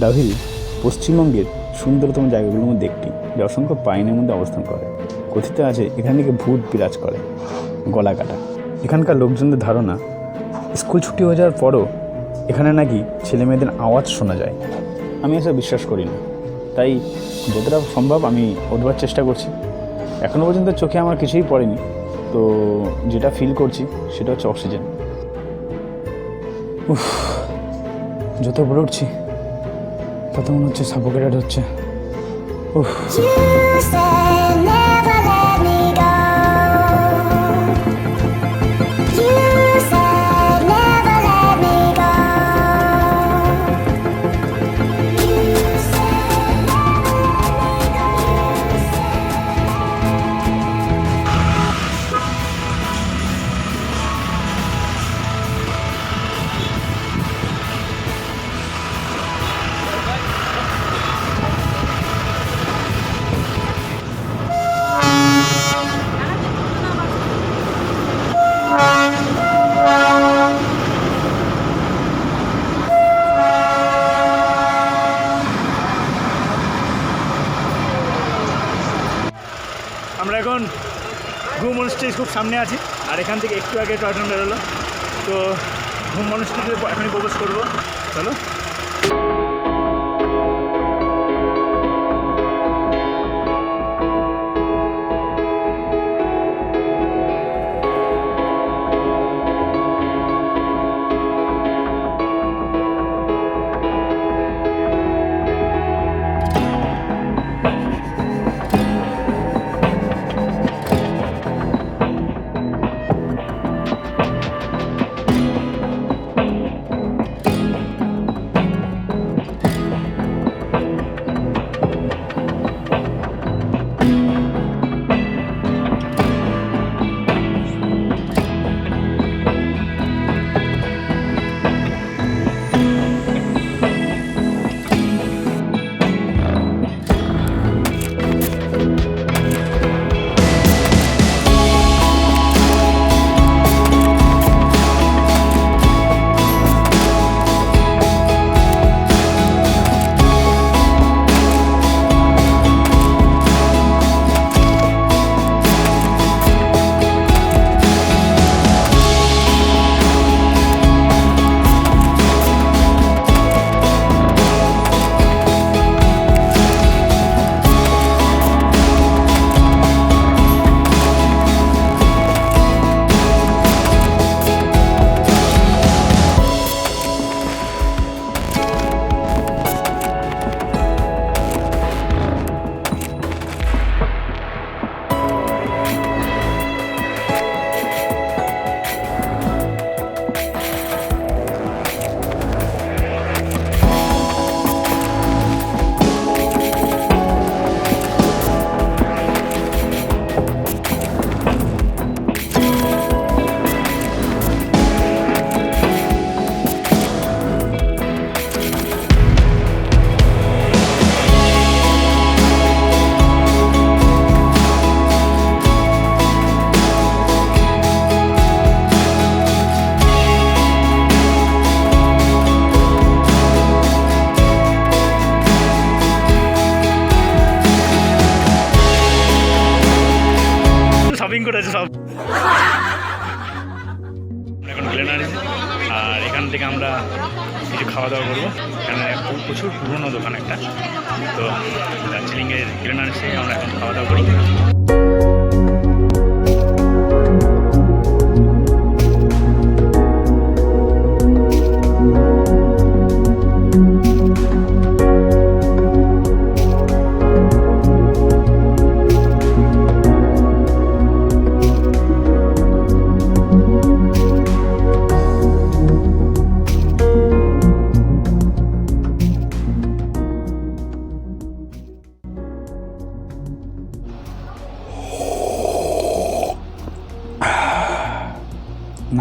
ডাভিল পশ্চিমবঙ্গের সুন্দরতম জায়গাগুলোর মধ্যে একটি, যা অসংখ্য পাইনের মধ্যে অবস্থান করে। কথিত আছে এখান থেকে ভূত বিরাজ করে, গলা কাটা। এখানকার লোকজনদের ধারণা, স্কুল ছুটি হয়ে যাওয়ার পরও এখানে নাকি ছেলে মেয়েদের আওয়াজ শোনা যায়। আমি এসব বিশ্বাস করি না, তাই যতটা সম্ভব আমি উঠবার চেষ্টা করছি। এখনও পর্যন্ত চোখে আমার কিছুই পড়েনি, তো যেটা ফিল করছি সেটা হচ্ছে অক্সিজেন। উফ, যত উপরে উঠছি তত মনে হচ্ছে সাফোকেটেড হচ্ছে। উফ, আমরা এখন ঘুম মনস্ট্রির খুব সামনে আছি, আর এখান থেকে একটু আগে টয় ট্রেন বেরোলো, তো ঘুম মনস্ট্রিতে এখনই প্রবেশ করবো। চলো। শপিং করেছে সব। এখন গ্লেনারি, আর এখান থেকে আমরা কিছু খাওয়া দাওয়া করবো। এখানে প্রচুর পুরনো দোকান একটা, তো দার্জিলিংয়ের গ্লেনারিসে আমরা এখন খাওয়া দাওয়া করি।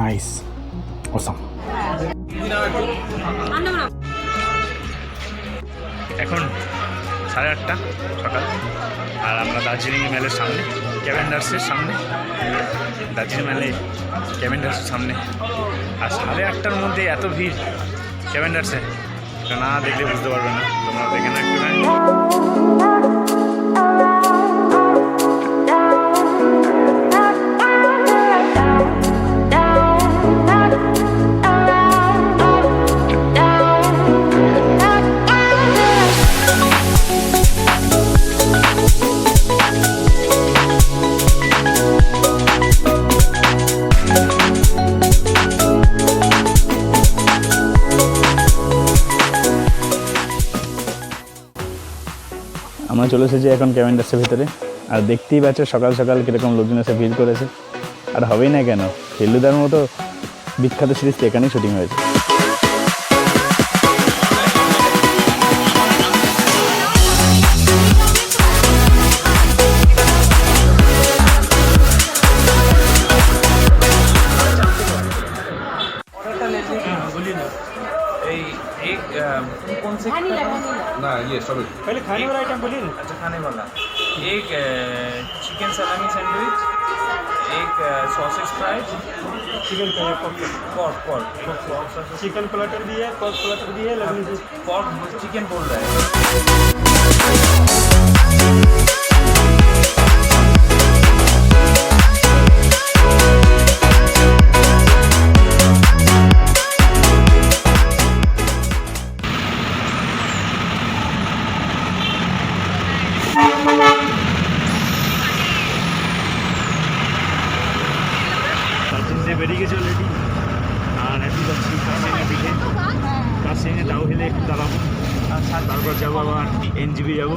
Nice, awesome. এখন 8:30 সকাল, আর আমরা দার্জিলিং মেলের সামনে, ক্যাভেন্ডার্সের সামনে, দার্জিলিং মেলে ক্যাভেন্ডার্সের সামনে। আর 8:30টার মধ্যে এত ভিড় ক্যাভেন্ডার্সে, এটা না দেখলে বুঝতে পারবে না, তোমরা দেখে না একটুখানি। আমরা চলে এসেছি এখন ক্যাভেন্ডাসের ভিতরে, আর দেখতেই পাচ্ছ সকাল সকাল কীরকম লোকজন এসে ভিড় করেছে। আর হবেই না কেন, ফেলুদার মতো বিখ্যাত সিরিজটা এখানেই শুটিং হয়েছে। कौन से ना ये सॉरी पहले खाने वाला आइटम बोलिए ना। अच्छा खाने वाला एक चिकन सलामी सैंडविच, एक sausage fried, chicken pork chicken platter भी है, पॉर्क प्लेटर भी है, लेकिन पॉर्क चिकन बोल रहा है। বেরিয়ে গেছে অলরেডি, আর এখন যাচ্ছি কাশিয়াঙের দিকে। কাশিয়াঙে তাও হেলে একটু দাঁড়াবো, তারপর যাবো আবার এনজিবি যাবো।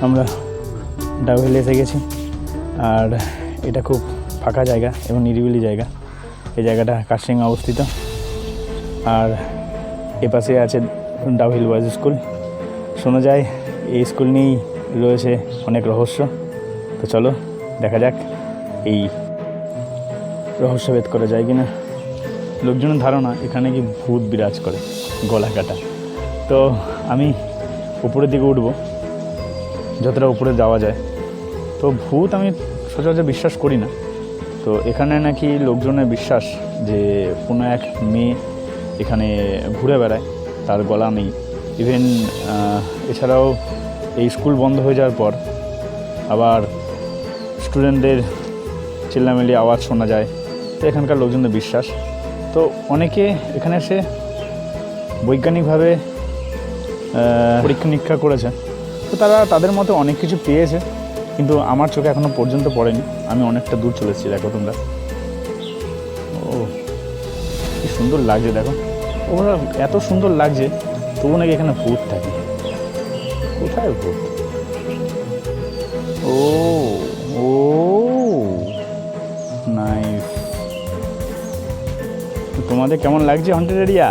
আমরা ডাউহিলে এসে গেছি, আর এটা খুব ফাঁকা জায়গা এবং নিরিবিলি জায়গা। এই জায়গাটা কাশিয়াঙে অবস্থিত, আর এপাশে আছে ডাউহিল বয়েজ স্কুল। শোনা যায় এই স্কুল নিয়েই রয়েছে অনেক রহস্য। তো চলো দেখা যাক এই রহস্য ভেদ করা যায় কি না। লোকজনের ধারণা এখানে কি ভূত বিরাজ করে, গলা কাটা। তো আমি উপরের দিকে উঠবো, যতটা উপরে যাওয়া যায়। তো ভূত আমি সচরাচর বিশ্বাস করি না, তো এখানে নাকি লোকজনের বিশ্বাস যে কোনো এক মেয়ে এখানে ঘুরে বেড়ায়, তার গলা নেই। ইভেন এছাড়াও এই স্কুল বন্ধ হয়ে যাওয়ার পর আবার স্টুডেন্টদের চিল্লামিল্লি আওয়াজ শোনা যায়। তো এখানকার লোকজনের বিশ্বাস। তো অনেকে এখানে এসে বৈজ্ঞানিকভাবে পরীক্ষা নিরীক্ষা করেছে, তো তারা তাদের মতো অনেক কিছু পেয়েছে, কিন্তু আমার চোখে এখনও পর্যন্ত পড়েনি। আমি অনেকটা দূর চলে এসেছি, দেখো তোমরা। ও কি সুন্দর লাগছে, দেখো ওরা এত সুন্দর লাগছে, তবু নাকি এখানে ভূত থাকে। কোথায় ভূত? ও ও নাইস। তোমাদের কেমন লাগছে হন্টেড এরিয়া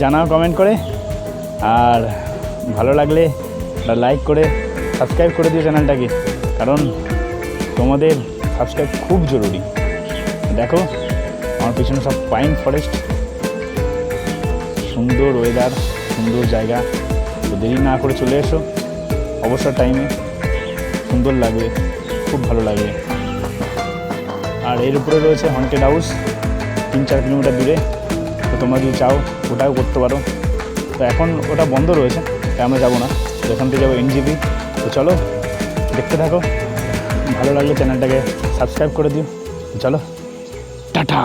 জানাও কমেন্ট করে, আর ভালো লাগলে লাইক করে সাবস্ক্রাইব করে দিও চ্যানেলটাকে, কারণ তোমাদের সাবস্ক্রাইব খুব জরুরি। দেখো আমার পিছনে সব পাইন ফরেস্ট, সুন্দর ওয়েদার, সুন্দর জায়গা। তো দেরি না করে চলে এসো অবসর টাইমে, সুন্দর লাগবে, খুব ভালো লাগবে। আর এর উপরে রয়েছে হন্টেড হাউস 3-4 কিলোমিটার দূরে। তো তোমরা যদি চাও ওটাও করতে পারো। তো এখন ওটা বন্ধ রয়েছে, তাই আমরা যাবো না। তো এখান থেকে যাবো এনজিপি। তো চলো দেখতে থাকো, ভালো লাগলে চ্যানেলটাকে সাবস্ক্রাইব করে দিও। চলো টাটা।